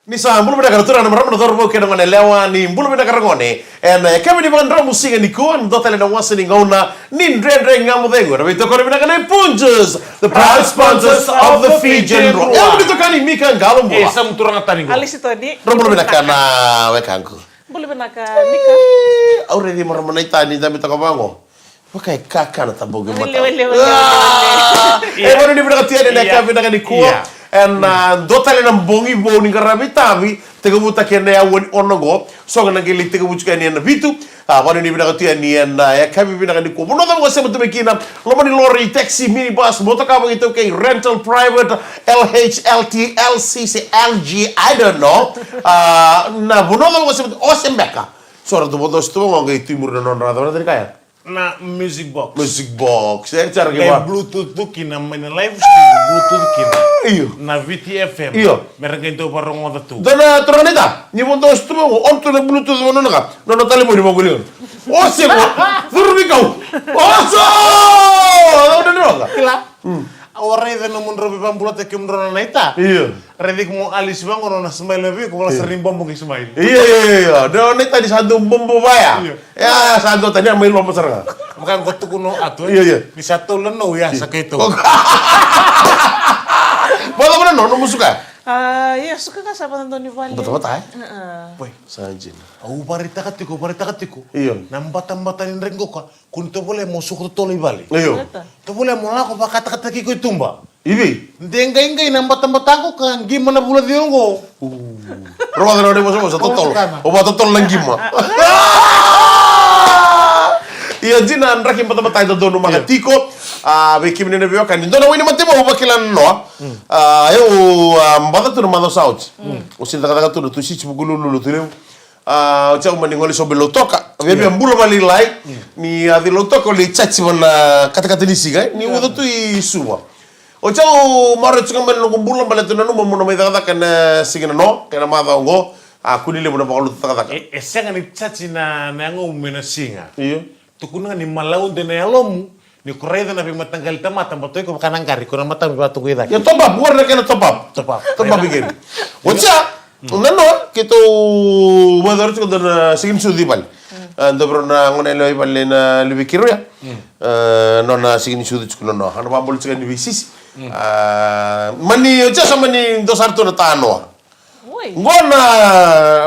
Ni sa bulu beda karatura na maramna dorbo ke ngone lewa ni bulu beda karangone kami di bandra musinga ni kuan do tele na wasini ngona nin dre ngamu dengo rabi to kore beda kana punches the proud sponsors of the Fijian Rock ya beda kani mika ngalo mo sam turang tani go Alis itu di bulu beda kana wekanku boleh benaka Mika already maramna itani tapi to kabango wakai kakana taboge mata wele baru di beda katia na kami beda kani kuan dotale na bongi boni karabi tabi tega buta kene ya woni onogo so na geli tega buta kene na bitu wani ni bina katia ni na ya kabi bina kani ko bono da ngose mtu mekina lomani lorry taxi minibus motor car itu kay rental private LHLT LCC LG I don't know na bono da ngose mtu osembeka so ra to bodo sto ngo ngai timur na non ra da dari kaya na music box cara kayak gimana bluetooth tuh kina main live stream bluetooth kina iyo na VTFM Iyo. mereka itu baru ngotot tuh dana toraneta ni bondo sto ngo onto na bluetooth mo naka no tale mo ni mo gulio ose ko durbi kau oso no no kila orang itu namun robi pambulat ke menurut naita iya redik mau alis bang orang nasmail lebih kalau sering bom ke Ismail iya do neta di satu bombo baya ya satu tadi main lomba serang bukan kau tuh kuno atuh Iya. di satu leno ya saketu boleh mana no musuka ya suka kan sama nonton di Bali betul betul boy sanjin au barita katiko iya nambatan renggo ka kun to boleh mau suku toli bali iya to boleh mau lako pa kata kiko itumba ibi dengai nambatan aku kan gimana bulat diongo ruang ada mau satu tol obat tol lagi mah iya jina andra kim patama tayo dono mga tiko beki minene biyo kan dono wini matema ubakilan no ayo mbata tu mado sauch usin taka tu tu si chibugulu lulu tu cha umani ngoli sobe lotoka bebe ambula mali lai ni adi lotoka li chachi wana kata ni siga ni udo tu isuwa o cha maro chunga men no mbula mali tu nanu mamuna mai taka kan sigina no kana mada ngo kunile muna bakalo taka esenga ni chachi na nango umena singa iya tukuna ni malau de na yalomu ni kureda na bimatanggal tamata matoy ko kanang kari ko na mata mi batu kuida ya top up bukan kena top up begini wacha nano kito wadar ko dan sigin sudi bal ando bro na ngone loy bal na libi kiro ya no na sigin sudi ko no hanu bambol sigin libi sis mani wacha sama ni dosar to na tano ngona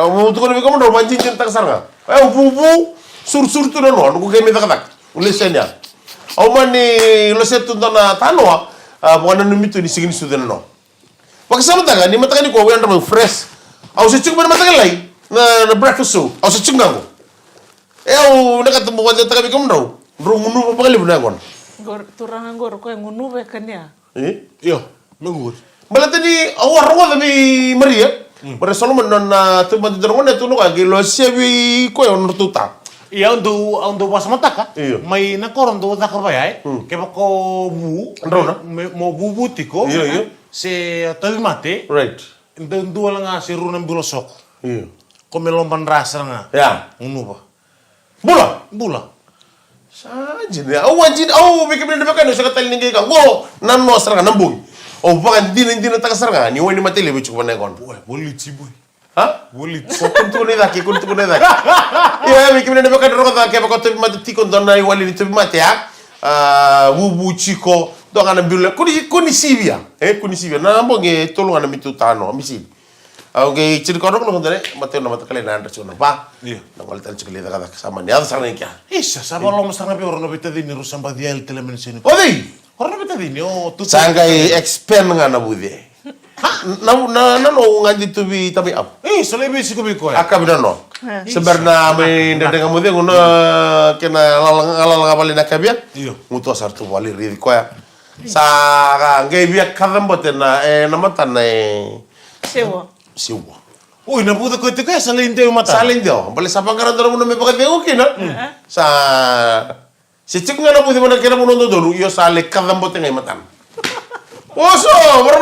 mo to ko ni ko mo manjin tang sarga bubu sur tu no no ko kemi tak ulesenya au mani lo setu na tano bukan numitu di sigin sudi no Pakisama taga ni mataka ni ko wen ramang fresh au se chung mata lai na breakfast so au se chung nango eu nakatemu wanja taga bi komno rungunu pa kali bunangon turangan gor ko yang ngunu kan ya yo mengut malatani au arwa mi Maria bare Solomon na tu mati drongon tu no kagi lo sebi ko on tuta iya untuk pas mata ka Iya. mai na koron tu tak apa ya ke ko bu Androna? mau bubu tiko Iya. se tabi mate right ndo dua langa si runan bilosok iya ko melomban rasa nga ya ngunu ba bula bula sajin ya au wajin au bikin na bakan sa katal ningi ka go nan no sarga nambung o bakan din ta sarga ni wani matele bi chukwa negon boy boli ci boy ha boli kuntu ne daki ya bikin na bakan ro ka ke bakoto mate tikon donna wali ni tobi mate ya wubu chiko do ngana bille kuni sibia kuni sibia na mbonge tolu ngana mitu tano misi oke ciri kono no ndere mate no mate kale na andra chuna pa Iya. na wal tal chikali daga sama ni ada sarna kya isa sabo lo mastang nabi orang nabi tadi ni rusam badial telemen sini odi orang nabi tadi ni oh tu sangai expand ngana bude na no ngaji to bi tabi up selebi si kubi ko akabina no sebenarnya me ndenge ngamude ngono kena alal ngabali na kabia Iya. mutu sartu wali ri ko ya sa ngai bia kadambote na namata na siwa Uy, nabuta ko ito kaya salinte yung mata. salin dio bali sa pangkaran do mo me pakai okay na sa si cik nga na pudi mo na kina mo no do yo sale kadambote ngai matan oso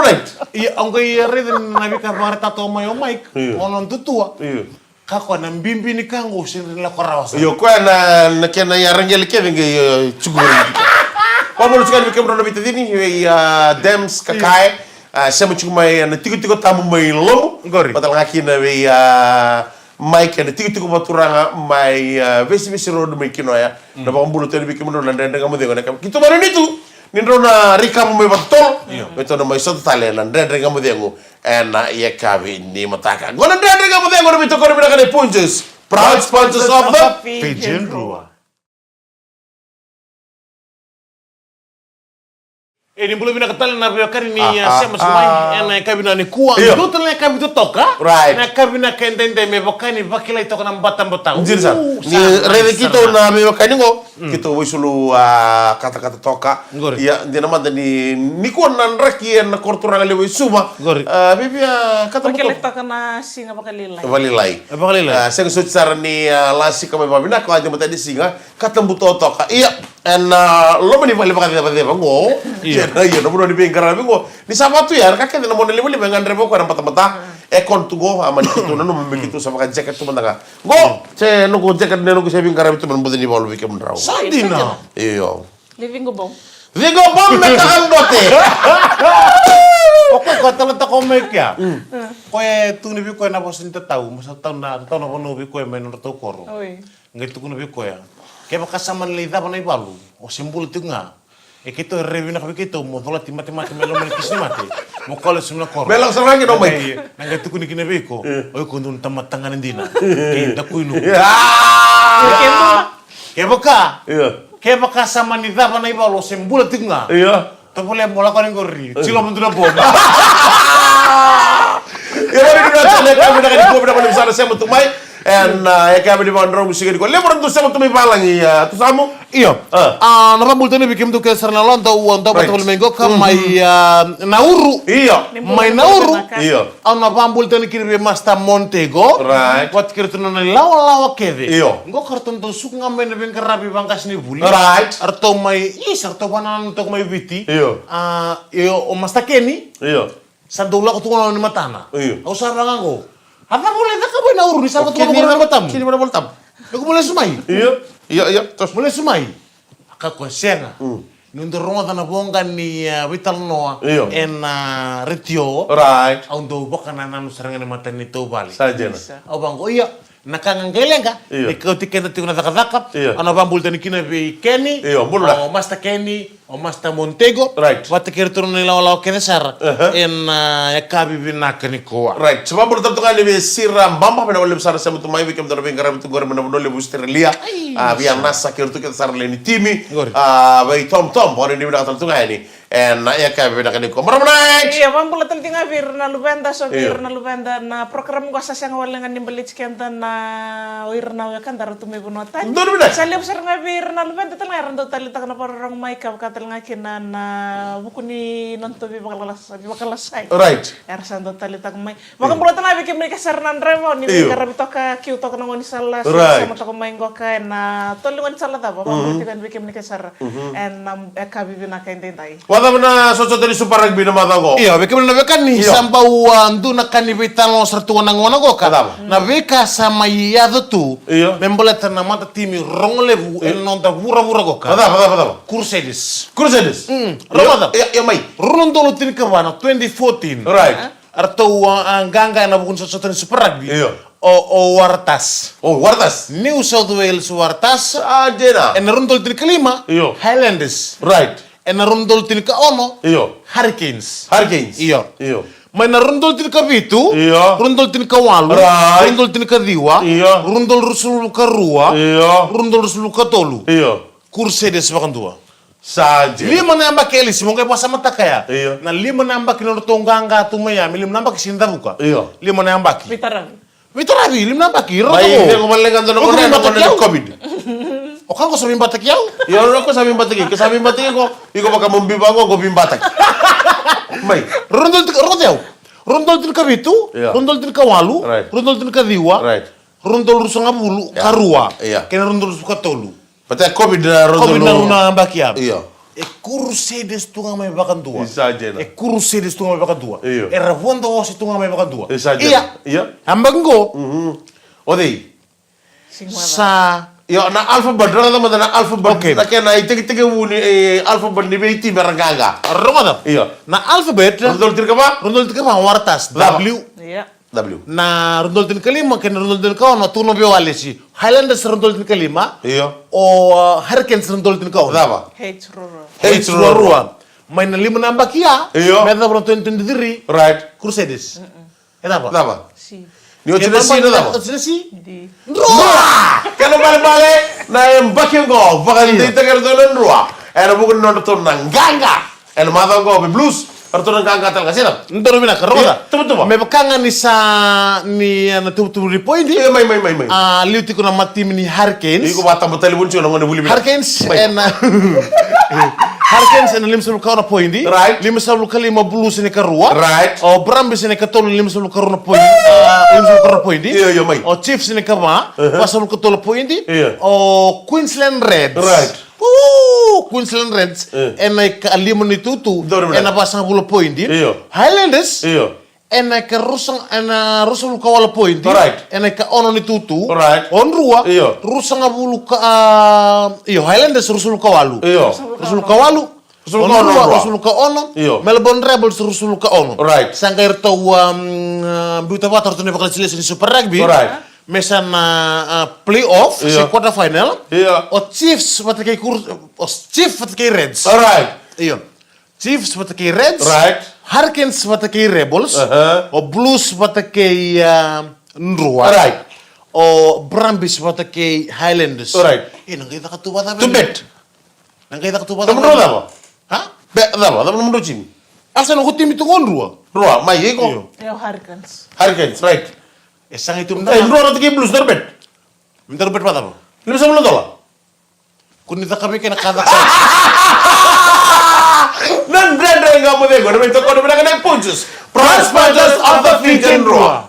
right Iya, ang kaya rin nabi ka mara tato mayo mic. Iya. Onon tutua. iya Kako nang bimbi ni kango sinila ko rawas. yo ko na kena ya rangel ke ngai chuguri pamol sekali bikin bro nabi tadi ni ya dems kakai Sama cuma na tigo tamu mai lomu. Gori. Patal ngaki na we Mike na tigo baturanga mai vesi road mai kino ya. Na ba mbulu tele bikimu na ndenda ngamu dengo na kam. Kito mara nitu. Nindro na rikamu mai batol. Beto na mai soto tale na ndenda ngamu dengo. Na ia kavi ni mataka. Gona ndenda ngamu dengo na bito kore bina kane punches. Proud sponsors of the Pigeon Rua. Ni belum bina katali na biakari ni sema sumai na kabina ni kuwa ndoto na kabito toka Right. na kabina kende me bokani bakila itoka na mbatang batang Anjir sa. Ni rede kito na me kaningo kito wisulu kata-kata toka. Gori. Ya ndi naman ni ko nan raki na kortura ngale wisuma. Gori. Bibia kata Porque mo. ele toca na singa pakalilay. Valilai. Bakila Seng so tsara ni lasi kami babina ko aja mata di singa kata buto toka. Iya. And lo mani vale bakati ngo. Iya no di bengkara ngo. Ni sabatu ya kakek na mo nili ngandre boko na mata-mata. Kon tugo amani kito na no membekitu sama ka jacket tu mantaka. Go. Se no go jacket ne no go saving kara itu membuat ni bolu bikem draw. Sandina. Iyo. Living bom. Vigo bom meka dote. Oke, kau tahu tak komik ya? Kau tu ni kau na bosan tahu, masa tahu na bono bi kau main orang tahu koro. Oi. Nggak tu ni kau ya. Kaya bekas sama lida apa nai balu, o simbol tu nga. Kita review nak kita mau tolak mati melo melukis ni mati. Mau kalau semua koro. Belang serangi dong mai. Nggak tu ni kini beko. Oh kau tamat tangan dina. Kita kuinu. Kaya beka. Iya. Kaya bekas sama lida apa nai balu, simbol tu nga. Iya. Tapi boleh bola kau yang gori. Cilo bentuk bom. Ya mari kita cek kami dengan ko bina besar saya untuk mai. And ya kami di bandara musik di ko. Lembran tu saya untuk mai palangi ya. Tu samu. Iyo. Napa bultani bikim tu ke sarna lonta uanta Right. batul mengo ka mai nauru. Iya. Mai nauru. Iya. Napa bultani kirbe masta Montego. Right. Wat kirtu na lawa kede. Iyo. Ngo karton to suk ngamen ben karabi bangkas ni buli. Right. Arto mai arto banan to mai viti. Iyo. Iyo o masta keni. Iya. Sadula ko tungo ni matana. Iyo. Au saranga ngo. Apa boleh tak ka nauru ni sabat ko mo batam. Kini mana boltam? Aku boleh sumai. Iya. Iya. Terus. Mulai sumai. Aka konsenga. Nundur ronga na bonga ni vital noa. Iyo. En retio. Right. Au do boka na nanu saranga ni mata ni to bali. Saja na. Au bangko iya. Nakangangelenga. Iyo. Ikaw tikena tikuna zakazaka. Iyo. Ano bambul tani kina bi Kenny. Iyo, bulda. O masta Kenny. O masta Montego. Right. Wata kirturo ni lawa kene sar. En yakabi binaka ni koa. Right. Sebab belum tentu kan lebih siram bamba pada oleh besar saya untuk mai bikin dari bengkara itu gore mana boleh lebih Australia. Biar nasa kira tu kita sar leni timi. Gori. Bayi Tom orang ini bilang tentu kan ini. En ya kayak beda kan ini. Komar menaik. Iya, pambula tinga vir na lubenda so vir na lubenda na program ko sa siyang walang nimbelit kenta na wir na kan daro tume bunotan. Doon bida. Sa liop sar nga vir na lubenda tal nga rando tali tak na parang may katal nga kina na buku ni nonto bi bakalasay. Right. Ersando tali tak may. Baka pula tan abi kemri ka sar nan revo ni Iyo. karabi to ka kiu to nangoni sala Right. sama to may ngo ka na tolungan sala ta baka pula tikan bi kemri ka sar en ka bibi na kain dai. Wata mana sosok dari super rugby nama tango. Iya, beka na beka ni Iyo. samba andu na kanibita lo sertua na ngona goka. Kadam. Na beka sama yado tu. Iyo. Memboleta na mata timi ronglevu el nonta vura goka. Apa. Crusaders. Crusaders. Ramadan. Ya mai. Rondolo tin kabana 2014. Right. Arto ganga na bukun sa super rugby. Iyo. O Wartas. Oh, Wartas. New South Wales Wartas. Aja na. En rondol tin kelima. Iyo. Highlanders. Right. En rondol tin ka ono. Iyo. Hurricanes. Hurricanes. Iyo. Iyo. May na rundol tin ka bitu, Iya. rundol tin ka walu, Right. rundol tin ka diwa, Iya. rundol rusul ka rua, Iya. rundol rusul ka tolu. Iyo. Kursedes bakan dua. Saja. Lima namba kelis, mo kay pasama takaya. Iya. Na lima namba kinotonganga tumaya, lima namba kisinda buka. Iya. Lima namba ki. Bitaran. Vitarabi, lima namba ki. Baik, dia kemalingan dono Hukum kono batak kono yaw. COVID. O kan ko sabi batak yaw. Ya orang ko sabi batiki, ke sabi batiki ko, iko baka membiba ko bimbatak. Mai. Rundol tin rodew. Rundol tin ka bitu, Iya. rundol tin ka walu, Right. rundol tin ka diwa, Right. rundol rusul ngabulu, ka rua. Iya. Kena rundol rusul ka tolu. Berarti COVID na rodo. Kobi na runa bakiam. Iya. Crusaders tunga may bakan dua. Isa aja na. Crusaders tunga may bakan dua. Iyo. Ravuando osi tunga may bakan dua. Isa aja. Iya. Iya. Ambang go Odei. Singwala. sa Yo na alphabet dara da madana alphabet. Okay. Na kena itege wuni alphabet ni beiti meranganga. Roma Iyo. na alfabet Rondol tirka ba? rondol tika pa wartas Dama. W Iya. W. na rondol tin kalima ken rondol tin kaon na tuno be walesi Highlanders rondol tin kalima Iyo. o Hurricanes rondol tin kaon Daba. H roro. H rua main na lima namba kia Iyo. meda bron 2023 Right. Crusaders apa Daba. Si. Ni o tina si na daba. si Di. Kalau bale na mbake ngo baka ndi tegar dolen rua. Era bukan non to nanganga. El mada ngo be blues. Arto nanganga tal kasira. ndoro bina ka roda Tuba. me bakanga ni sa ni na tu ripoindi Iya mai. liuti kuna matim ni Hurricanes Iko bata batali bunci ono ngone buli bina. Hurricanes and Hurricanes and limsul kauna poindi. Right. Limsul kalima blues ni karua. Right. O Brambis ni katolo limsul karuna poindi. Limsul karuna poindi. Iya, mai. O Chiefs ni kama wasul katolo poindi. Iya. O Queensland Reds. Right. Queensland Reds and like lima ni tutu Doro benar. and abasang bulo poindi. Iya. Highlanders Iyo. and like rusang and rusul kawala poindi. Alright. And like ono ni tutu. Alright. On rua. Iyo. Rusang bulu ka iyo Highlanders rusul kawalu. Iyo. Rusul kawalu. Rusul On ka ono, rua, rua. rusul ka ono. Iyo. Melbourne Rebels rusul ka ono. Alright. Sangkair to buta water to ne bakal silis ni Super Rugby. Alright. Mesan playoff si Iyo. quarter final. Iyo. O Chiefs patakai o Chiefs patakai Reds. Alright. Iyo. Chiefs patakai Reds. Right. Hurricanes patakai Rebels. O Blues patakai Nrua. Alright. O Brambis patakai Highlanders. Alright. Nang kita ketua To bet. Nang kita ketua Tamu ndo daba. Ha? Be daba, tamu ndo chini. Asa nang tim itu Nrua. Rua, mai iko. Yo Hurricanes. Hurricanes, right. Esang itu Rua na tiki blues bet. Minta bet apa? Lima sama dola. Kunita kami kena kata Nan brand nga mo dego, na may toko na kena punches. Prize Punches of the Fijian Rua.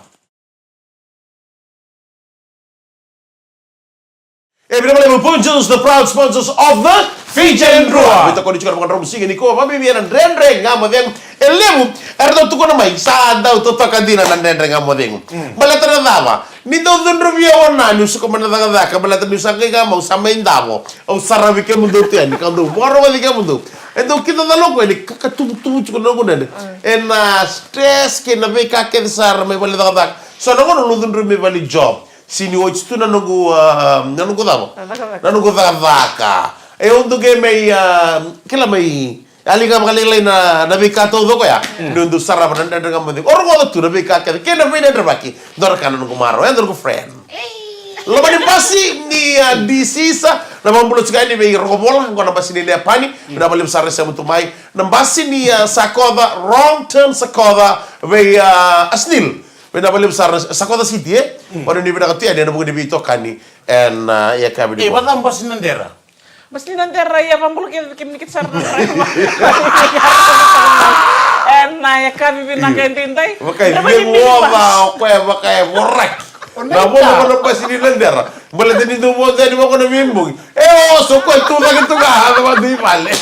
Everybody punches the proud sponsors of the Fijian Rua. Ito ko ni chukar mga musika ni ko, mabibigyan ng rendre nga mo dego. Elemu, erdo tuko na may sa daw to takadina ng rendre nga mo dego. Balata na dama. Ni daw dun review na nusu ko man na ka balata ni sa kay mo sa main damo. O sarabi ke mundo tiyan, ka do. Moro wali ke mundo. Então kita dalo ko ni kakatutu ko no gunan. En stress ke na be ka ke sar may wali da. So no no dun review wali job. Sini o tu na nugu damo. Na nugu da. E ondu ke may kila may aliga makalilay na nabika todo ko ya. Nundu sarap na nga mo. Orgo tu nabika ke na be na baki. Dor ka na nugu maro. Endor ko friend. Laban ni pasi ni disisa na mambulo tsika ni may robola ngona basi ni lepani na balim sare sa mutumay na basi ni sakoda wrong turn sakoda may asnil na balim sare sakoda city ono ni bida katia na bugi bito kani en ya kabi di Batam pas nandera. Mas ni nanti raya pambulu kita sarna raya. Ya kami binakin tintai. Makay ni mo ba ko ya makay borek. Na mo mo pa si Nilander. Bala din do mo dani mo ko na mimbog. So ko tu lagi tu ga ba di pale.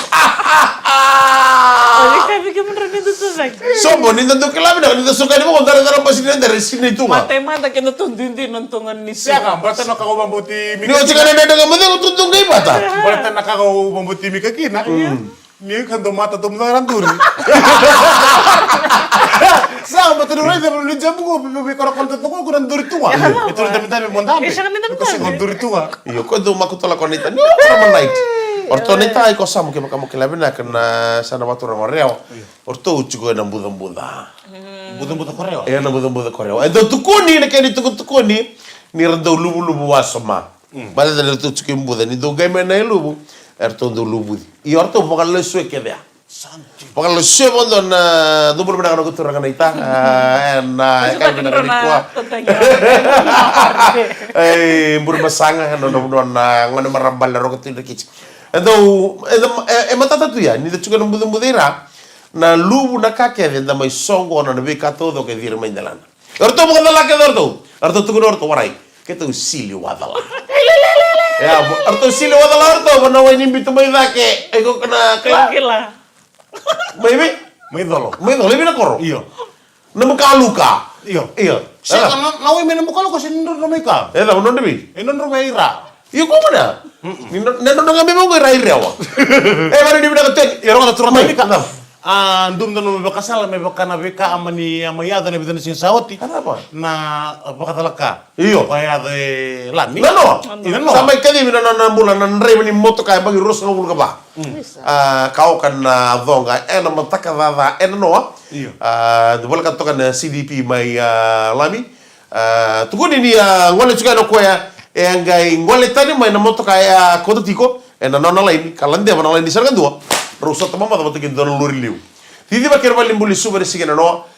Oye, kami beneran itu tuh lagi. So mo ni do kelabi na ni suka ni mo dara pa si Nilander sini tu nga. Mata kita tuh dinti nontongan ni Siya ka, basta nakakabambuti Ni o tsika na daga mo ko tutong kay bata. Basta nakakabambuti mi kakina. Ni kan do mata to mdaran duri. Sa mata duri da ni jabu ko bi ko kon to ko kuran duri tuwa. Itu minta mi mondame. Siya kan minta Ko si duri tuwa. Iyo ko do makutola konita. Ni para night. Orto nita ay ko samu ke makamu kelabi na kana sana watu rangoreo. Orto uchugo na buda. Buta koreo. Na buda koreo. Endo tukuni na kani tukuni ni rando lubu wasoma. Bala da tu chukim buda ni do game na lubu. Erto do lubu. I orto pokal le sue ke dia. Pokal le sue bondo na do bulu na ko turanga na ita. Na kay na ni kwa. Mbur masanga no na ngone marambal ro ko tinda kich. Então, matata tu ya, ni de chuka mbudu mbudira na lubu na kake de mai songo na be ka todo que dir mai dalana. Orto mo dala ke dorto. Orto tu orto warai. Que tu silio wadala. Ya, orto silio wadala orto bona wai ni bitu mai dake. Ego kana Gila. May dolo. Mai dole bina koro. Iyo. Na mukaluka. Iyo. Iyo. Siya ka, naway may namukalo kasi nindor na may ka. Da non debi. Nindor may ira. Iya kok mana? Nando nang memang gue rahir ya wa. Baru di bilang ketek. Ya orang turun Mai, ini kan. kenapa? Dum dan mebeka sala mebeka na beka amani amaya dan ebitan sin saoti. Kenapa? Na apa kata leka? Iyo. Kaya de lani. Nano. Ino. Sampai kali mina nan bulan nan rei ni moto kaya bagi ros ngomul ka ba. Kau kan vonga ena mataka va ena no. Iyo. Dubal kan tokan CDP mai lami. Tukuni ni ngole juga no koya ngai ngole tani mai na moto kaya kota tiko ena nona lain kalande mana lain di sana kan dua. Rusot mama tamat kita dalam lori liu. Tidi bakir balik buli super sikena no.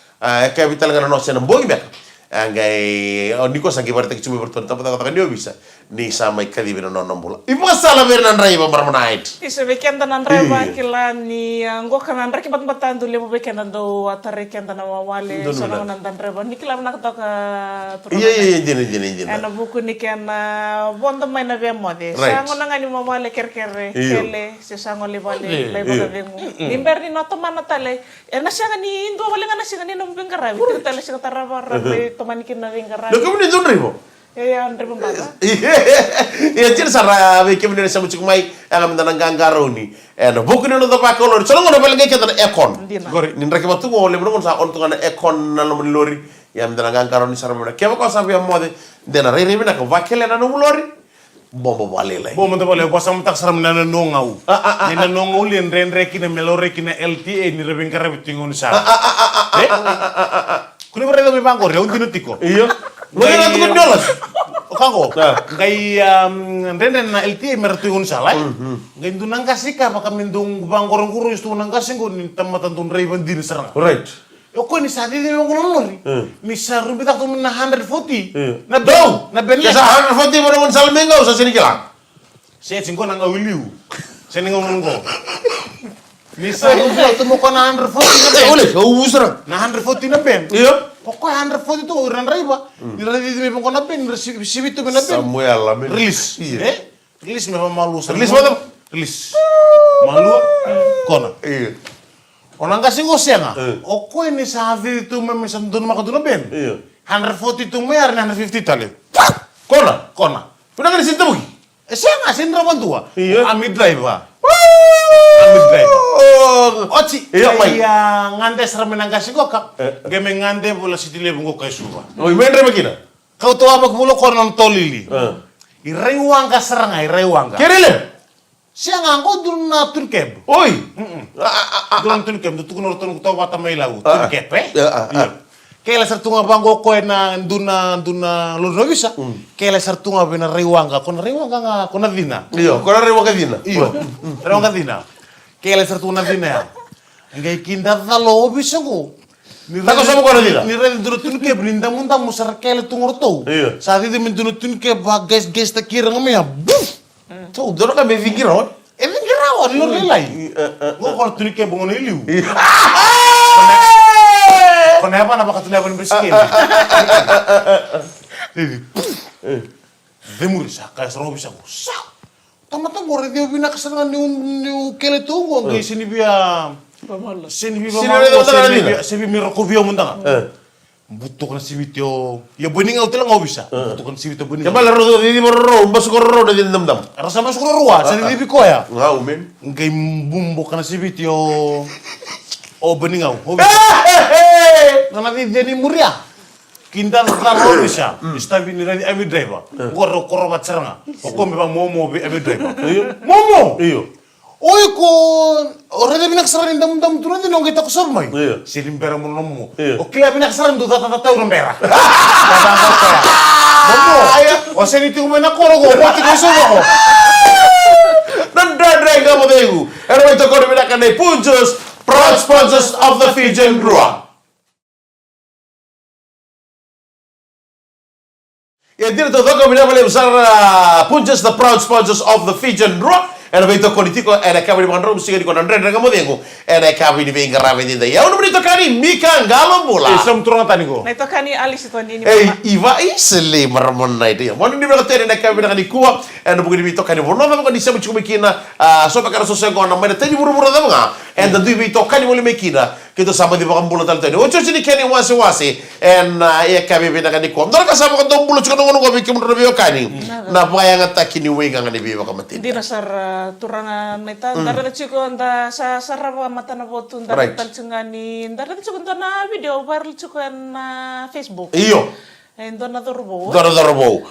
Capital kan no senang bogi mek. Ngai niko sangi berarti cuma bertonton tapi katakan dia bisa. Ni sama ikali bina non bola. Ibu salah bernan rai ba marmanait. Isa weekend nan reba kila ni ngo kanan reki bat-batan dulu mo weekend nan do atare weekend nan wawale so nan nan reba ni kila nak to ka Iya jene. ana buku ni kan bondo mai na be mode sango nang ani mo wale kerkere kele se sango le wale le boga vengu nimber ni noto mana tale ena sanga ni indo wale ngana singa ni no bengara wi tale singa taraba rabe to manikin na bengara Lo kamu ni don ribo. ya andre bambara Iya cina sara be kemi ni samu cikumai agam tanang gangaro ni. No buku ni no to pakolor. Solo ngono pelenge kita ekon. Gori. Ni reki batu mo le bro sa on to ngana ekon na lo lori. Yam tanang gangaro ni sara mo. Kemo ko sabi mode dena rere bina ko vakele na no lori. Bombo wale lai. Bo mo tebale ko sam tak saram na nongau. Ni na nongau lien renre kina melore kina LTA ni rebeng karabi tingon sa. Kuni berada mi bangkor ya untinu tiko. Iya. Lo yang tu kan dolas. Kango, gai renden na LTA mertuun salai. Gai dunang kasika maka mindung bangkor guru istu nang kasing ni tamatan tun rei bandin serang. Right. Yo ko ni sadi ni mo lori. Ni saru bitak tu na 140. Na Dong. dong, na ben Kesa hampir foti baru sal mengau sa sini kila. Saya singko nang awiliu. Saya ni ngomong ko. Ni saru bitak tu mo ko na 140 na ben. Boleh, kau usah. Na 140 na ben. Iya. Pokoknya 140 itu uran raiba. Ni radi di mo ko na ben, sibi tu ben na ben. Samuel amin. Rilis. Iya. Rilis memang malu. Rilis mana? Rilis. Malu kona. Iya. Orang kasih ngoseng ah. Oko ini sahavi itu memang santun makan tu ben. Iya. 140 itu mayar 150 tali. Kona. Kona. Pernah kan di situ buki? Saya ngasih rawan tua. Iya. Amid driver. Amid driver. Oci. Iya, Mai. Iya ngante sermen nang kasih gokak. Game ngante bola sitile bungo kai suba. Oh, main rema kina. Kau tahu apa kemulo konon tolili. Ireng wangka serang ireng wangka. Kerele. Siang angko dulu na turkeb. Oi. Dulu turkeb tu kunor tu tahu wata mai lau. Turkeb Iya. Kela sertunga bangko koe na duna lu no bisa. Kela sertunga bena rewangka kona rewangka kona dina. Iya, kona rema kadina. Iyo. Rewangka dina. Kela sertunga dina. Ngai kinda talo bisa ko. Tako sama kona dina. Ni red dulu turkeb linda munta musar kela tungor tau. Iya. Saat itu min dulu turkeb guys tak kira ngamia. Tuh, dono kan be fikir on. Even kirawan lu relai. Gua kalau turkeb bangun iliu. Kenapa nama katanya apa bersih? Demur sa kayak seru bisa sak. Tamat gore dia bina kesenangan ni kele tunggu ngi sini biya. Sini biya sini miroko biya mundang. Butuh kan sibityo. Ya bening au telang au bisa. Butuh kan sibityo bening. Coba laro di morro, masuk morro dari dendam. Rasa masuk ruah, sini di ko ya. Ngau men. Ngai bumbu kan sibityo. Oh bening au. Karena dia ni muria. Kinta kalau bisa. Istabi ni radi ami driver. Goro korobat seranga. Pokok memang momo be ami driver. Momo. Iyo. Oi ko orang dia binak seran dam turun di nong kita kusor mai. Iya. Sirim pera mun nomu. Iya. Oke ya binak seran tu tata urang pera. Tata kaya. Momo. O seni tu mena koro go mati ko so go. Nanda drega modegu. Ero itu kau dibilang dai Punjus, proud sponsors of the Fijian Brewer. Ya, dia tu kau bilang boleh besar Punjus, the proud sponsors of the Fijian Brewer. Ero itu politiko, ero kau bilang rom sih di kau Nanda drega modegu. Ero kau bilang venga ravedi dai. Ya, udah berita kali Mika Galom bola. Isam turun tani go. na ito kani alis ito ni Iva isele marmon na itu ya. Mana ni bilang tadi nak kami nak dikuat, bukan di kani bola, tapi kan di sana cuma kina, so pakar sosial kau nama tadi buru-buru dah menga, dan tu itu kani boleh mekina, Kita sama di bakang bulu tal tadi. Ojo sini kani wasi en ya kami bina kani kom. Dara kasama kan dong bulu cuka nongon kopi kim rabi kani. Na paya ngata kini wenga ngani bi bakang mati. Di nasar turangan neta dara cuko anda sa sarapa mata na botu dara tal cungani dara cuko na video viral cuko na Facebook. Iyo. Endo na dorbo. Dorbo.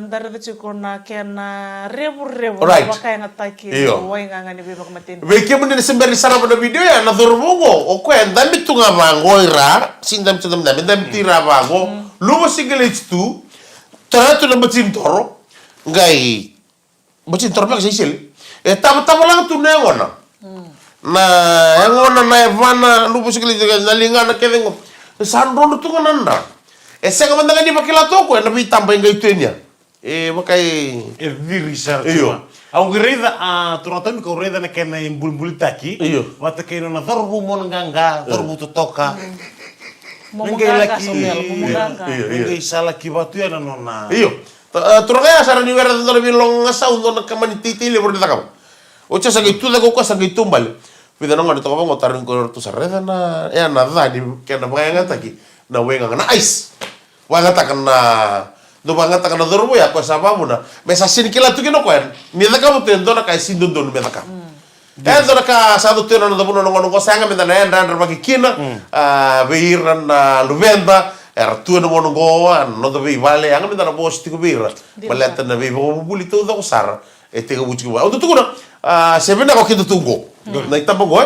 Dara cuko na kena rebu. Right. Baka yang ataki. Iyo. Wenga ngani bi bakang mati. Weki mun ni sembari sarap na video ya na dorbo o ko en dami tunga mango ira sindam tudam dami tira bago lumo single itu teratu na batin toro ngai batin toro pa sisel tama lang tu na ngona na ngona na evana lumo single itu na linga na kevengo sandro no tunga nanda senga mandanga ni bakila toko na bi tambay ngai tuenya makai Viri sar. Iyo. Ang reida turatan ko reida na kena imbul taki. Iyo. Wata kena na dorbu mon ganga, dorbu totoka. Momonganga somel, momonganga. Ngai sala kibatu ya na nona. Iyo. Turangaya sara ni wera tentang lebih long asa untuk nak kamani titi le berde takam. Ocha sa gitu da ko sa gitu tumbal. Pida nang ada takam ngotarin ko tu sareda na ya na da di kena bayang taki. Na wenga na ice. Wanga takana do banga takana dorbo ya ko sababu na. Mesa sin kila tu kino ko en. Ni da kamu tendo na kai sin don me takam. Dan do ka sa do teno na buno ngono ko sanga me na ndar bagi kina. Beiran na luvenda. Tu no ngono go no do vale anga me na bos ti ko bira. Baleta na be bo buli to do sar. E te ko buci ko. O tu na se venda ko kitu tungo. Na itamba go.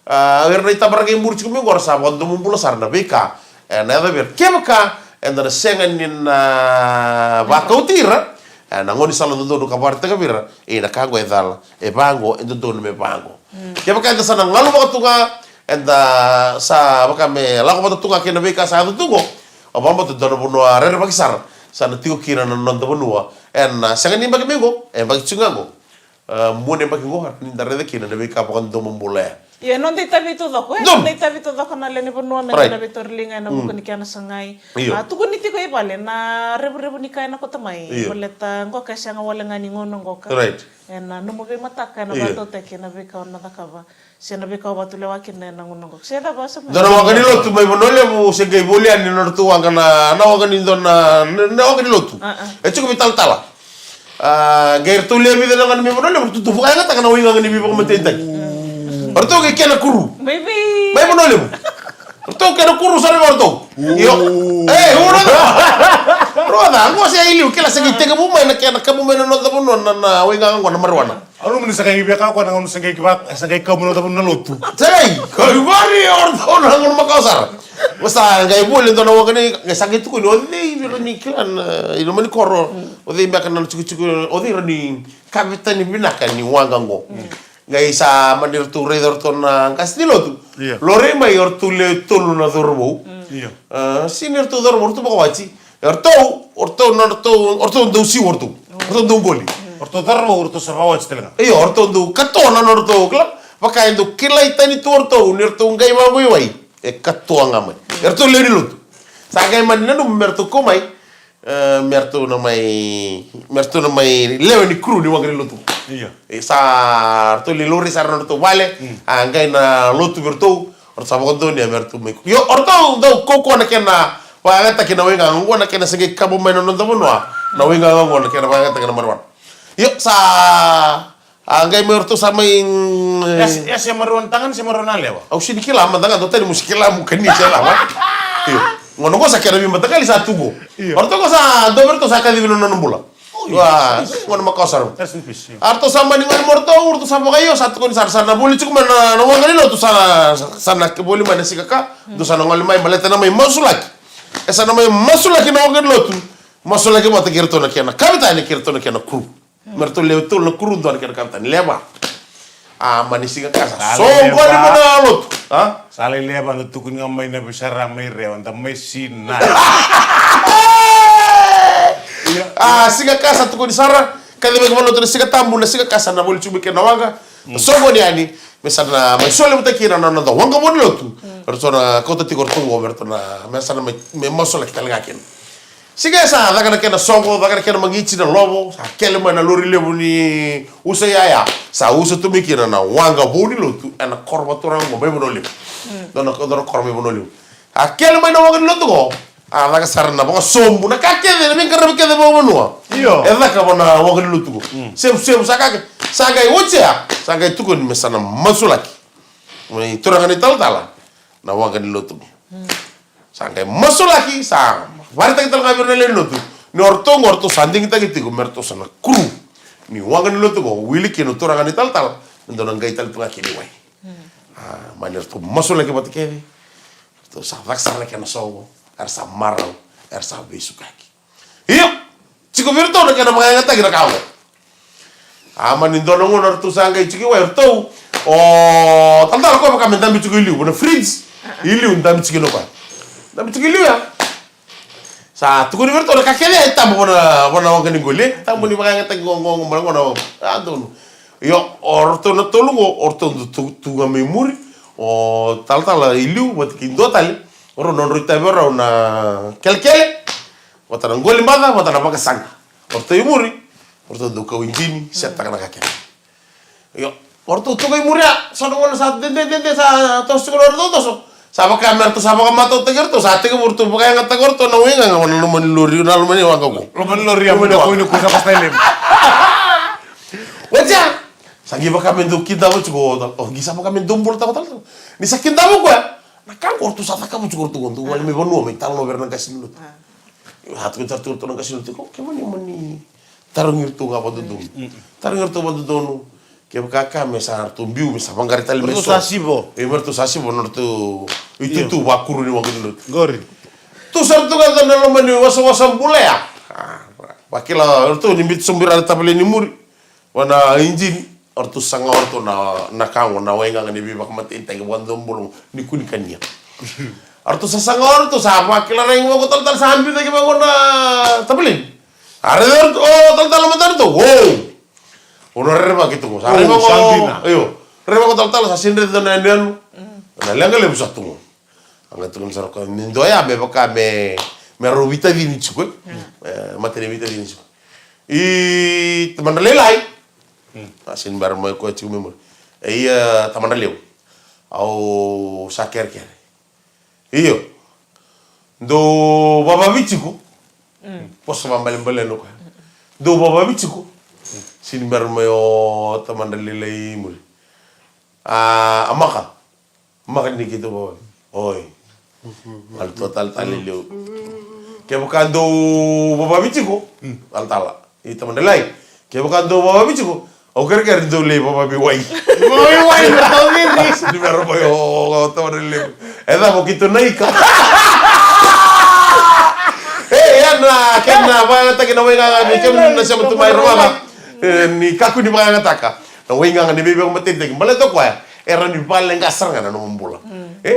Na itamba ragi murci ko me gor sa bondo mun bulo sar na beka. Na da ber kemaka endana sengan nin ba kautira na ngoni sala do ka parte ka bira na kago edala e bango endo do me bango kemaka enda sana ngalu ba tunga enda sa baka me la ko tunga ke na beka sa do tungo obamba to do no are ba kisar sana tigo kira na non do no sengan nin ba ke mengo ba tsungango mune ba ke go ni dare de kina na beka ba do mbule. Ya non dei tabi to doko, non dei tabi to doko na leni bonua me na tabi torlinga na buku ni kana sangai. Tu ko niti ko ibale na rebu ni kana ko tamai. Boleta ngo ka sanga wala ngani ngono ngo ka. Right. Na no mo be mataka na bato te ke na be ka na takaba. Se na be ka batu le wakin na ngono ngo. Se da ba sa. Dona wagani lotu mai bonole mo se gay bolian ni nortu wangana na wagani dona na wagani lotu. E chuko bital tala. Gair tu le mi dona ngani mi bonole mo tu buka ngata kana winga ngani bi ko matenta. Orto ke kena kuru. Maybe. Mai bonole mo. Orto kena kuru sare orto. Yo. Ora. Roda, ngo se iliu kila se gitega bu mai na kena kamu mai no da bono na winga ngona marwana. Ano mun sa kay beka ko na sa kay kibat sa kay kamu no da na lotu. Sei, koi bari orto na ngona makasar. Basta ngai bule ndo na wagani ngasakit ko no di ni klan ino mani koro. O di mbaka na chuku o di ni kapitani binaka ni wanga ngo. Ngai sa mandir tu redor ton kastilo tu. Lore mai ortu le tolu na dorbo. Sinir tu dorbo tu bawachi. Orto ndo si orto. Orto ndo goli. Orto dorbo orto sa bawachi telenga. Iyo orto ndo katona na orto kla. Paka ndo kila itani tu orto nirto ngai mango iwai. Katona mai. Orto le rilut. Sa ngai man na merto komai. Merto na mai lewe ni kru ni wangri lutu. Iya. Sa to li lori sar no to vale angai na lutu virtu or sa bondo ni merto mai. Yo orto do koko na kena wa ngata kena wenga ngona kena sege kabu mai no ndo monwa. Na wenga ngona kena wa ngata kena marwan. Yo sa angai merto sa mai Ya si marwan tangan si marwan alewa. au sini kila mandangan do tani muskila mukani sela wa. Yo ngono ko sa kena bi matakali sa tugo. Orto ko sa do merto sa kali no nambula. Wah, ngono makasar. Arto sama ni ngani morto urto sama kayo satu kon sana boleh cukup mana nawang kali lo tu sana ke boleh mana sikaka tu sana ngali mai maleta na mai masulak. Esa na mai masulak nawang kali lo tu. Masulak mo ta kirto na kena. Kabita ni kirto na kena kru. Merto le tu na kru don kena kabita ni leba. Mani sikaka. So ngali mo na lo tu. Ha? Sale leba na tukun ngamay na bisara may rewan ta may sina. Siga kasa tu ko ni sara kali be kamano tu siga tambu na siga kasa na boli chubi ke na wanga sogo ni ani mesana mai sole mutakira na ndo wanga boni lotu persona kota ti kortungo bertona mesana me masola kita lengakin Sige sa daga kena songo, daga kena mangichi na lobo, sa kele mana lori lebu ni usa ya. Sa usa tu mikira na wanga boni lotu, ana korba turang mo bebo no libu. Dona korba bebo no libu. A kele mana wanga lotu go. A daga sarana bonga sombu na kakede, na minka rabi kede bo no. Iyo. Daga bona wanga lotu go. Sem sakake. Sagai ucia, sagai tuku ni mesana masulaki. Mai turang ni tala na wanga lotu. Sagai masulaki sa Warta kita ngabir nelen lotu. Ni orto sanding kita gitu merto sana kru. Ni wangan lotu go wili kino turang ani tal. Ndonang gai tal tunga kini wai. Manir tu masuk lagi buat kini. Tu sadak lagi na sogo. Ersa marau, ersa besukaki. Iyo, ciko virto na kana mga ngata gira kawo. Aman ndonang ngon orto sangai ciki wai orto. Tal ko baka mendam ciki liu, na fridge. Iliu ndam ciki no pa. Ndam ciki liu ya. Sa tukuni verto na kakele tambo na wangan ni gole tambo ni mga ngata ngong ngong adon yo orto na tolungo orto tu memori o tal ilu wat kindo tal oro non rita bero na kelkele wata na gole mada wata na baka sanga orto imuri orto do ka winjini seta kana kakele yo orto tu ka imuri sa no sa dende sa tos ko orto toso Saba kamera tu saba kamato teger tu sate ke burtu pakai yang teger tu nawi nggak ngomong lumayan lori wang kau. Lumayan lori yang mana kau ini kusa pas telim. Wajah. Sagi baka mendu kita mau cukup. Oh gisa baka mendu bol tahu tahu. Ni sakin tahu gua. Nak kan kau tu sate kamu cukup tu wali me bonu me tal no berna kasih nulut. Hatu kita tu nang kasih nulut kok kemana mani. Tarungir tu apa tu dulu. Tarungir tu apa tu dulu. Ke baka mesa tu biu mesa banggar tal meso. Sasibo. Mertu sasibo nortu. Itu tu wakuru ni waktu dulu. Gori. Tu sartu kan dalam mani wasa bule ya. Wakila ortu nimbit sumbir ada tabeli ni muri. Wana injin ortu sanga ortu na kang na wenga ngani bibak mati inteng wandom bulung ni kunikania. Ortu sasanga ortu sa wakila ring mo tal sambil lagi bangun na tabeli. Are ortu tal matar tu. Wow. Ono reba gitu ko. Are mo Sambina. Ayo. Reba ko tal sa sinre do na ndian. Na lenga le busatu. Anga tukun saroko nindoya me baka me robita vini chukwe. Materi vita vini chukwe. I tamanda lelai. Asin bar mo ko chukwe mo. Tamanda leu. Au saker kere. Iyo. Do baba bichiku. Posso bambale no ko. Do baba bichiku. Sin bar mo tamanda lelai mo. Amaka. Makan ni gitu boy. Oi. Al total talileu. Que bocando baba bichico. Al tala. E tamande lai. Que bocando baba bichico. O quer do le baba bi wai. Wai tau ni. Ni me robo yo tamande le. É da poquito naika. Ana, kena vai ngata kena wenga ni kena na sama tu mai roma. Ni kaku ni mai ngata ka. Na wenga ni bebe ko matente. Mala to kwa. Era ni paling kasar ngana no mbola.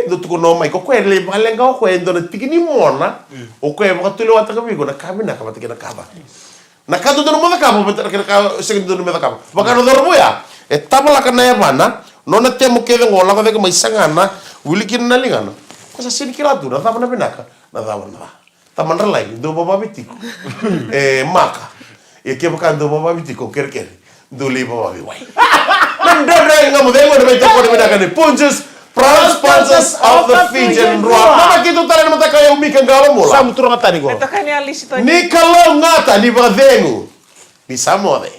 Do tu no mai ko kwele paling ka ko endo na tikini mona. O ko e mo tulo wata ka bigo na kami na ka matikina kaba. Na ka do no mo ka mo betar ka segundo no me ka. Baka no dormo ya. E tabla ka na ya mana. No na temo ke ngola ka mai sangana. Wulikin na lingana. Ko sa sin kiratu na tama na binaka. Na tama na. Tama na lai do baba bitiko. Maka. E ke baka do baba bitiko kerker. Do li baba bi wai. Nandang nga mo demo na may tako na minaka ni Punches, proud sponsors of the Fijian Rock. Mama kito tala naman tayo umikang gawa mo la. Sa muturo nga tani ko. Ito kanya alis ito. Ni kalau ngata di badengu. Bisa mo de.